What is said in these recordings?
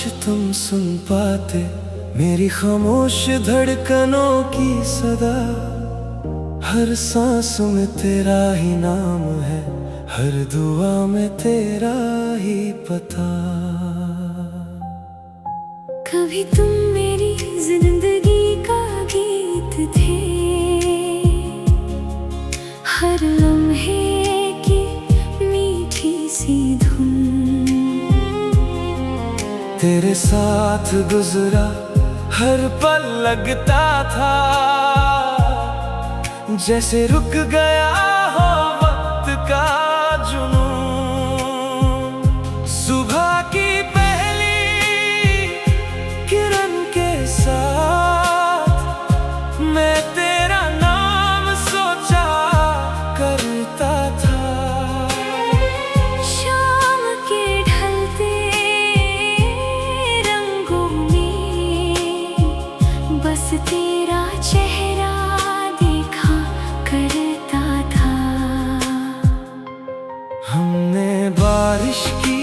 तुम सुन पाते मेरी खामोश धड़कनों की सदा। हर सांस में तेरा ही नाम है, हर दुआ में तेरा ही पता। कभी तुम मेरी जिंदगी का गीत थे, हर लम्हे की मीठी सी धुन। तेरे साथ गुजरा हर पल लगता था जैसे रुक गया हो वक्त का जुनून। सुबह की पहली किरण के साथ मैं तेरा नाम सोचा करता था। शाम के ढलते रंगों में बस तेरा चेहरा देखा करता था। हमने बारिश की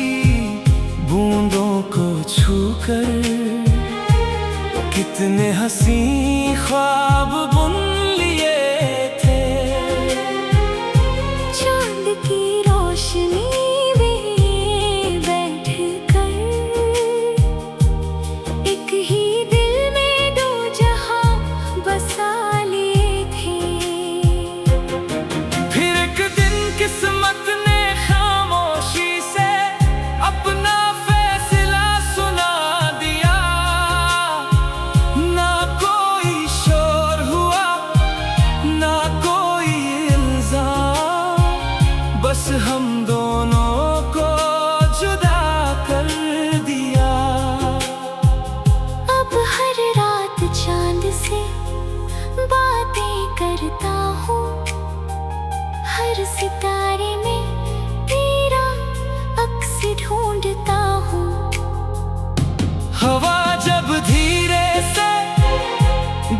बूंदों को छूकर कितने हंसी ख्वाब बुन लिए थे। चांद की रोशनी में बैठकर एक ही दिल में दो जहां बसा लिए थे। फिर एक दिन किस्मत ने खामोशी से अपना फैसला सुना दिया। ना कोई शोर हुआ ना कोई इल्जाम, बस हम दोनों को जुदा कर दिया। अब हर रात चांद से बातें करता हूँ, हर सितारे में तेरा अक्स ढूंढता हूँ। हवा जब धीरे से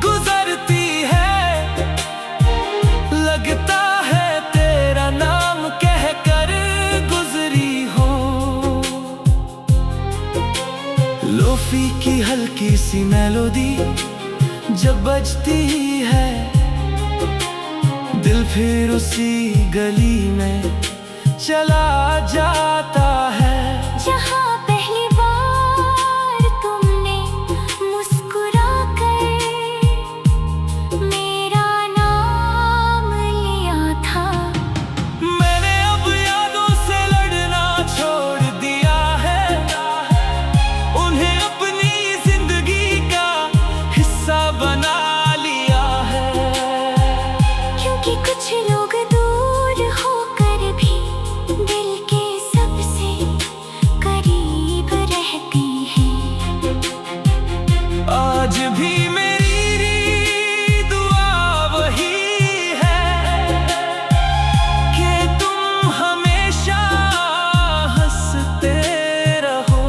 गुजरती है लगता है तेरा नाम कहकर गुजरी हो। लोफी की हल्की सी मेलोडी जब बजती है दिल फिर उसी गली में चला जाता है। जहाँ पहली बार तुमने मुस्कुरा कर मेरा नाम लिया था, मैंने अब यादों से लड़ना छोड़ दिया है, उन्हें अपनी जिंदगी का हिस्सा बना लिया है। क्योंकि कुछ लोग दूर होकर भी दिल के सबसे करीब रहते हैं। आज भी मेरी दुआ वही है कि तुम हमेशा हंसते रहो।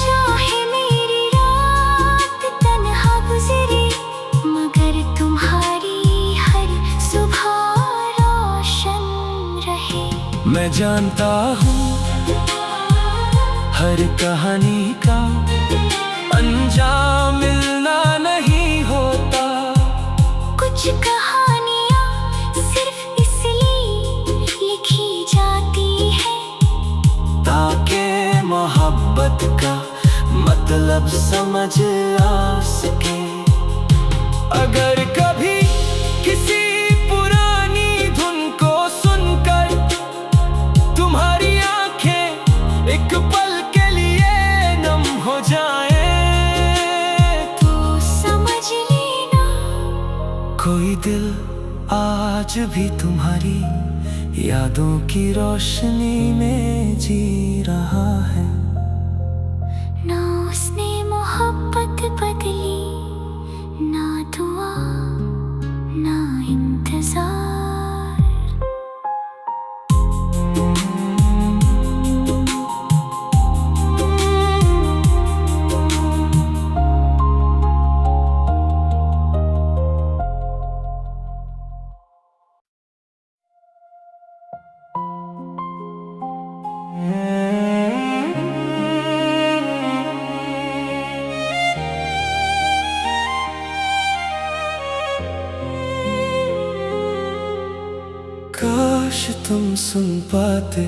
चाहे मेरी रात तन्हा गुजरे मगर तुम्हारी हर सुबह रोशन रहे। मैं जानता हूँ हर कहानी का अंजाम मिलना नहीं होता। कुछ कहानियाँ सिर्फ इसलिए लिखी जाती है ताकि मोहब्बत का मतलब समझ आ सके। अगर कभी किसी पुरानी धुन को सुनकर तुम्हारी आंखें एक पल के लिए नम हो जाएं, तो समझ लेना कोई दिल आज भी तुम्हारी यादों की रोशनी में जी रहा है। ना उसने मोहब्बत बदली, ना दुआ ना इंतजार। तुम सुन पाते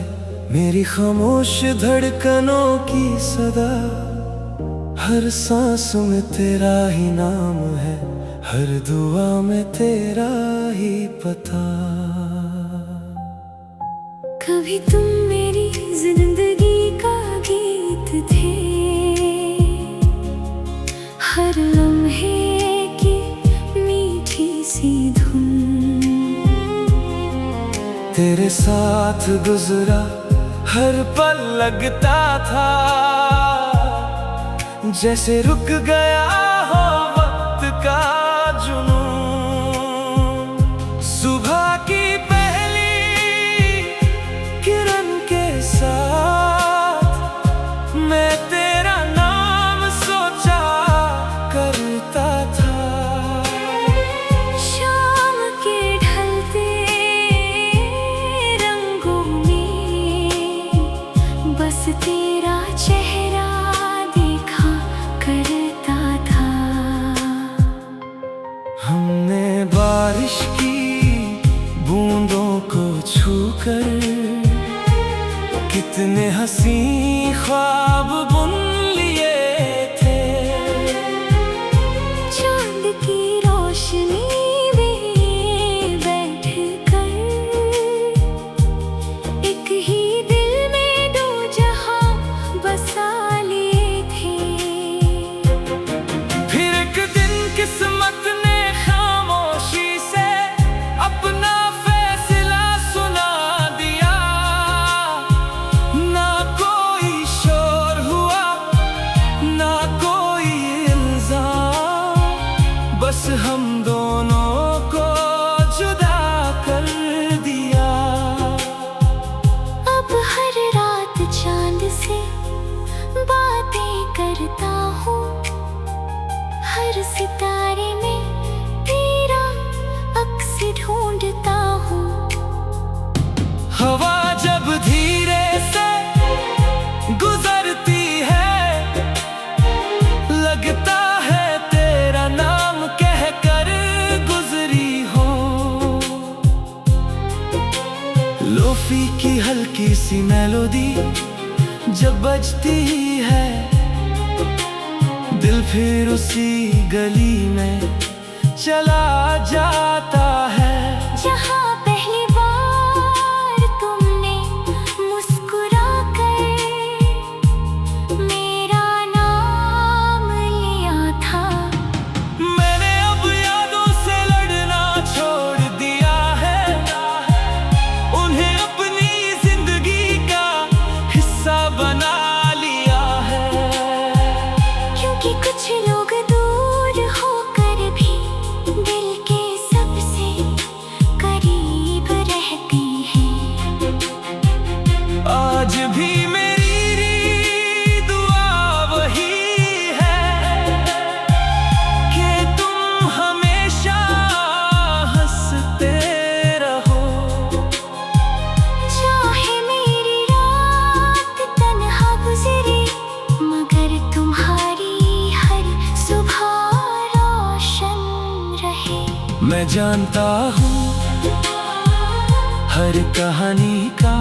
मेरी खामोश धड़कनों की सदा। हर सांस में तेरा ही नाम है, हर दुआ में तेरा ही पता। कभी तुम मेरी जिंदगी का गीत थे, हर लम्हे की मीठी सी धुन। तेरे साथ गुजरा हर पल लगता था जैसे रुक गया हो वक्त का जुनून। सुबह की पहली किरण के साथ मैं तेरा नाम सोचा करता था। शाम के ढलते रंगों में बस तेरा चेहरा देखा करता था। हमने बारिश की बूंदों को छूकर कितने हंसी ख्वाब बुन लिए थे। चांद की रोशनी में बैठकर एक ही दिल में दो जहां बसा लिए थे। फिर एक दिन किस्मत ने खामोशी से अपना फैसला सुना दिया। ना कोई शोर हुआ, ना कोई इल्जाम, बस हम दोनों को जुदा कर दिया। अब हर रात चांद से बातें करता हूँ, हर सितारे में तेरा अक्स ढूंढता हूँ। हवा जब धीरे से गुजरती है, लगता है तेरा नाम कहकर गुजरी हो। लोफी की हल्की सी मेलोडी जब बजती है, दिल फिर उसी गली में चला जाता है। जहाँ पहली बार तुमने मुस्कुरा कर मेरा नाम लिया था, मैंने अब यादों से लड़ना छोड़ दिया है, उन्हें अपनी जिंदगी का हिस्सा बना लिया है। क्योंकि कुछ लोग दूर होकर भी दिल के सबसे करीब रहते हैं। आज भी मेरी दुआ वही है कि तुम हमेशा हंसते रहो। चाहे मेरी रात तन्हा गुजरे, मगर तुम्हारी हर सुबह रोशन रहे। मैं जानता हूँ हर कहानी का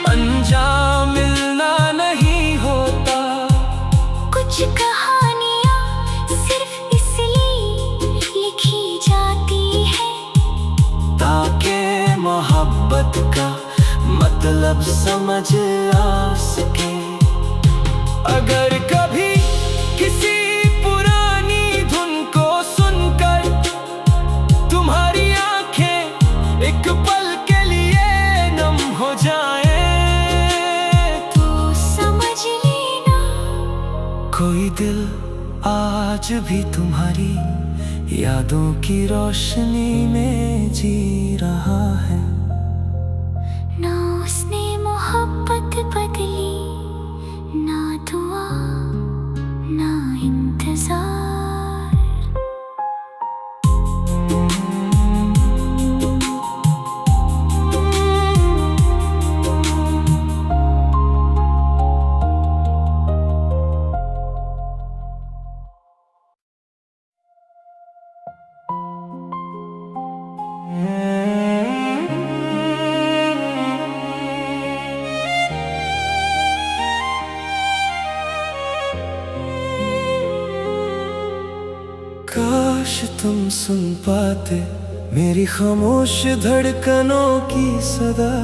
अंजाम मिलना नहीं होता। कुछ कहानियाँ सिर्फ इसलिए लिखी जाती है ताकि मोहब्बत का मतलब समझ आ सके। अगर कभी किसी पुरानी धुन को सुनकर तुम्हारी आंखें एक पल के लिए नम हो जाएं, तो समझ लेना कोई दिल आज भी तुम्हारी यादों की रोशनी में जी रहा है। ना उसने मोहब्बत बदली, ना दुआ ना इंतजार। तुम सुन पाते मेरी खामोश धड़कनों की सदा।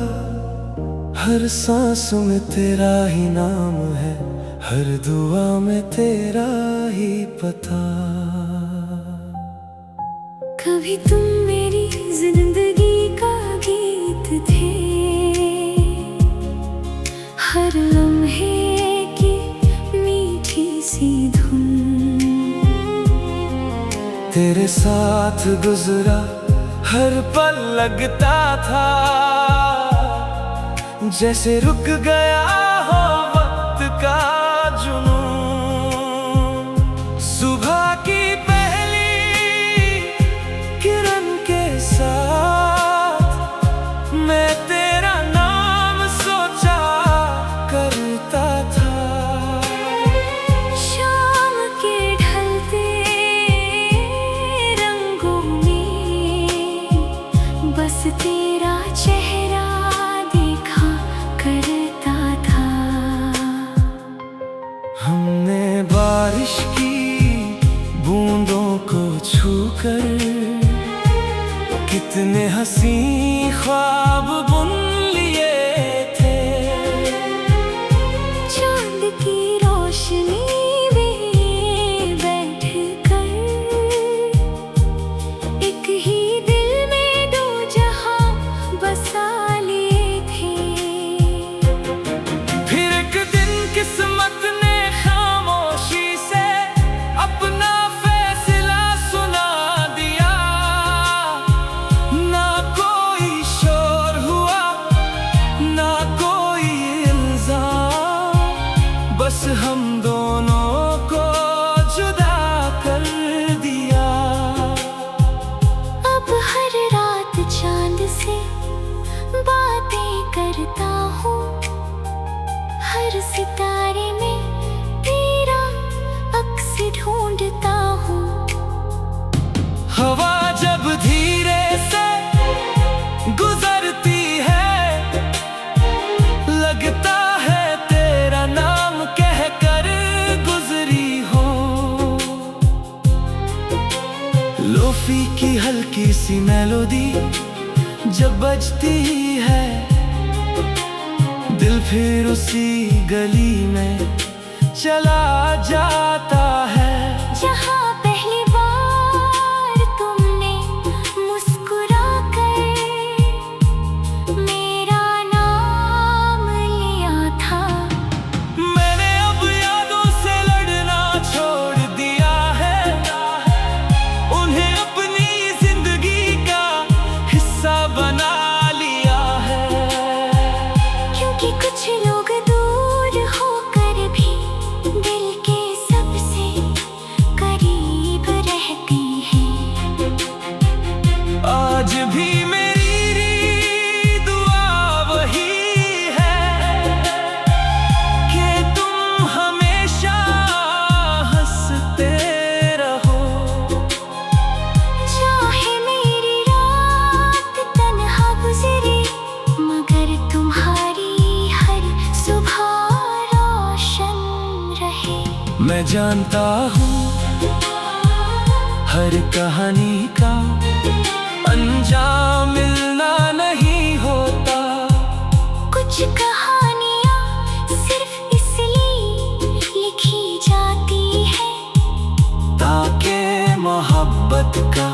हर सांस में तेरा ही नाम है, हर दुआ में तेरा ही पता। कभी तुम मेरी जिंदगी का गीत थे, हर लम्हे की मीठी सी धुन। तेरे साथ गुजरा हर पल लगता था जैसे रुक गया हो वक्त का जुनून। सुबह की पहली किरण के साथ मैं तेरा नाम सोचा करता था। शाम के ढलते रंगों में बस तेरा चेहरा देखा करता था। हमने बारिश की बूंदों को छूकर कितने हंसी ख्वाब बुन लिए थे। चांद की रोशनी में बैठकर एक ही दिल में दो जहां बसा लिए थे। फिर एक दिन किस्मत ने खामोशी से अपना फैसला सुना दिया। ना कोई शोर हुआ ना कोई इल्जाम, बस हम दोनों को जुदा कर दिया। अब हर रात चांद से बातें करता हूँ, हर सितारे में तेरा अक्स ढूंढता हूँ। हवा जब धीरे से गुजरती है लगता है तेरा नाम कहकर गुजरी हो। लोफी की हल्की सी मेलोडी जब बजती है दिल फिर उसी गली में चला जाता है। जहाँ पहली बार तुमने मुस्कुरा कर मेरा नाम लिया था। मैंने अब यादों से लड़ना छोड़ दिया है, उन्हें अपनी जिंदगी का हिस्सा बना लिया है। क्योंकि कुछ लोग दूर होकर भी दिल के सबसे करीब रहते हैं। आज भी मेरी दुआ वही है कि तुम हमेशा हंसते रहो। चाहे मेरी रात तन्हा गुजरे मगर तुम्हारी हर सुबह रोशन रहे। मैं जानता हूँ हर कहानी का अंजाम मिलना नहीं होता। कुछ कहानियाँ सिर्फ इसलिए लिखी जाती है ताकि मोहब्बत का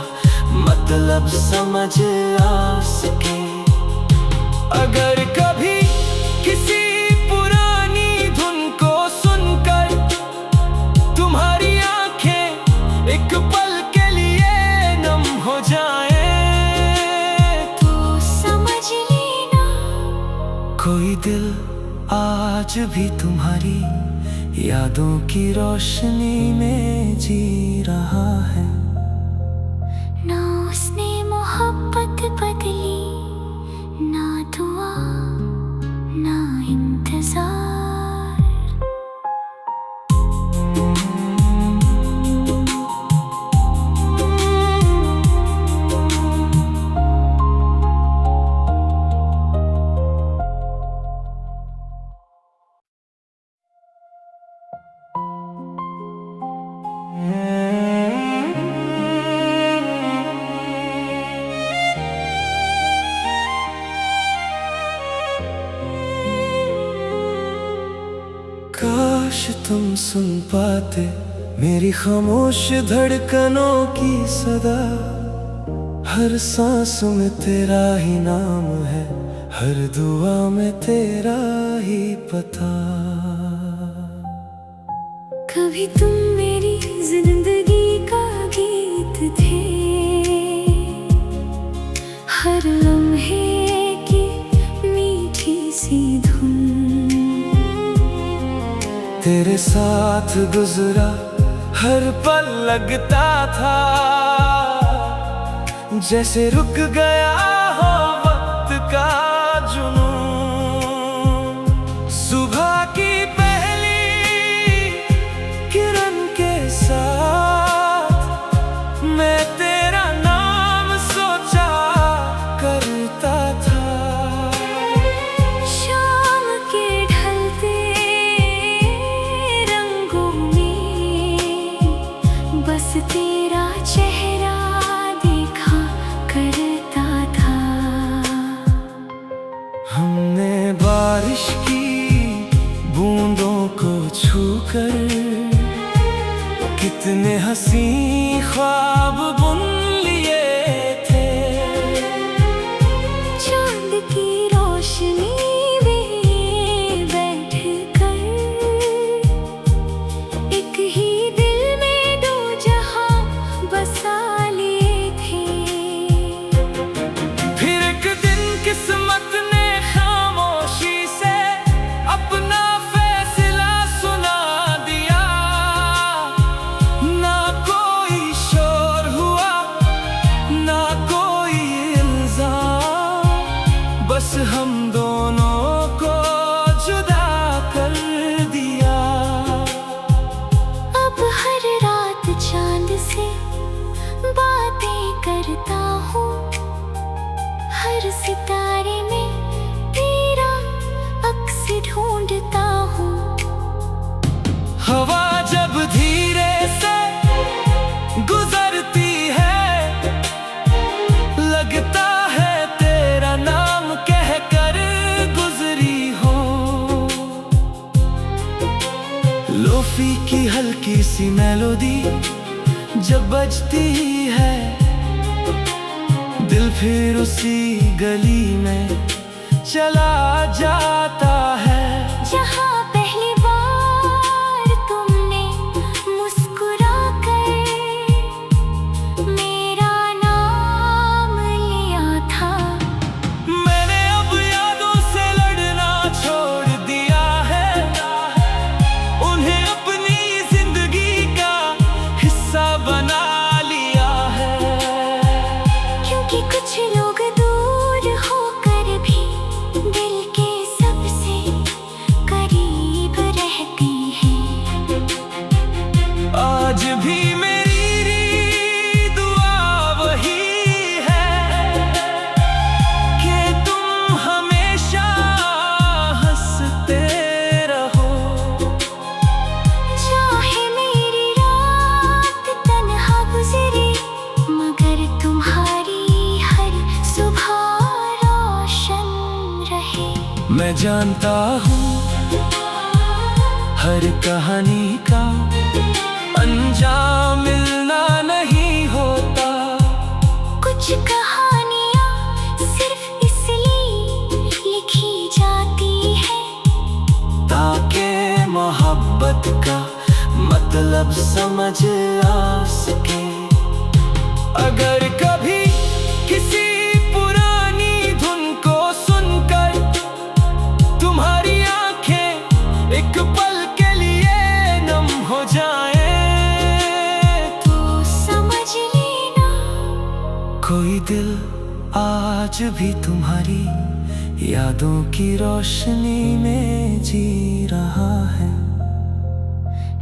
मतलब समझ आ सके। अगर कभी किसी पुरानी धुन को सुनकर तुम्हारी आंखें एक पल के लिए नम हो जाएं, तो समझ लेना कोई दिल आज भी तुम्हारी यादों की रोशनी में जी रहा है। ना उसने मोहब्बत बदली, ना दुआ ना इंतजार। काश तुम सुन पाते मेरी खामोश धड़कनों की सदा। हर सांस में तेरा ही नाम है, हर दुआ में तेरा ही पता। कभी तुम मेरी जिंदगी का गीत थे, हर लम्हे की मीठी सी धुन। तेरे साथ गुजरा हर पल लगता था जैसे रुक गया हो वक्त का जुनून। सुबह की पहली किरण के साथ मैं तेरा नाम सोचा करता था। शाम के ढलते रंगों में बस तेरा चेहरा देखा करता था। हमने बारिश की बूंदों को छूकर कितने हंसी ख्वाब बुन लिए थे। चांद की रोशनी में बैठकर एक ही दिल में दो जहां बसा लिए थे। फिर एक दिन किस्मत ने खामोशी से अपना फैसला सुना दिया। ना कोई शोर हुआ ना कोई इल्जाम, बस हम दोनों को जुदा कर दिया। अब हर रात चांद से बातें करता हूँ, हर सितारे में तेरा अक्स ढूंढता हूँ। हवा जब धीरे से गुजरती है लगता है तेरा नाम कहकर गुजरी हो। लोफी की हल्की सी मेलोडी जब बजती है दिल फिर उसी गली में चला जाता है। जहाँ पहली बार तुमने मुस्कुरा कर मेरा नाम लिया था। मैंने अब यादों से लड़ना छोड़ दिया है, उन्हें अपनी जिंदगी का हिस्सा बना लिया है। क्योंकि कुछ लोग दूर होकर भी दिल के सबसे करीब रहते हैं। आज भी मेरी दुआ वही है कि तुम हमेशा हंसते रहो। चाहे मेरी रात तन्हा गुजरे मगर तुम्हारी हर सुबह रोशन रहे। मैं जानता हूँ हर कहानी का अंजाम मिलना नहीं होता। कुछ कहानियाँ सिर्फ इसलिए लिखी जाती है ताकि मोहब्बत का मतलब समझ आ सके। अगर कभी किसी पुरानी धुन को सुनकर तुम्हारी आंखें एक पल के लिए नम हो जाए तो समझ लेना कोई दिल आज भी तुम्हारी यादों की रोशनी में जी रहा है।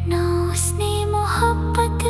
ना उसने मोहब्बत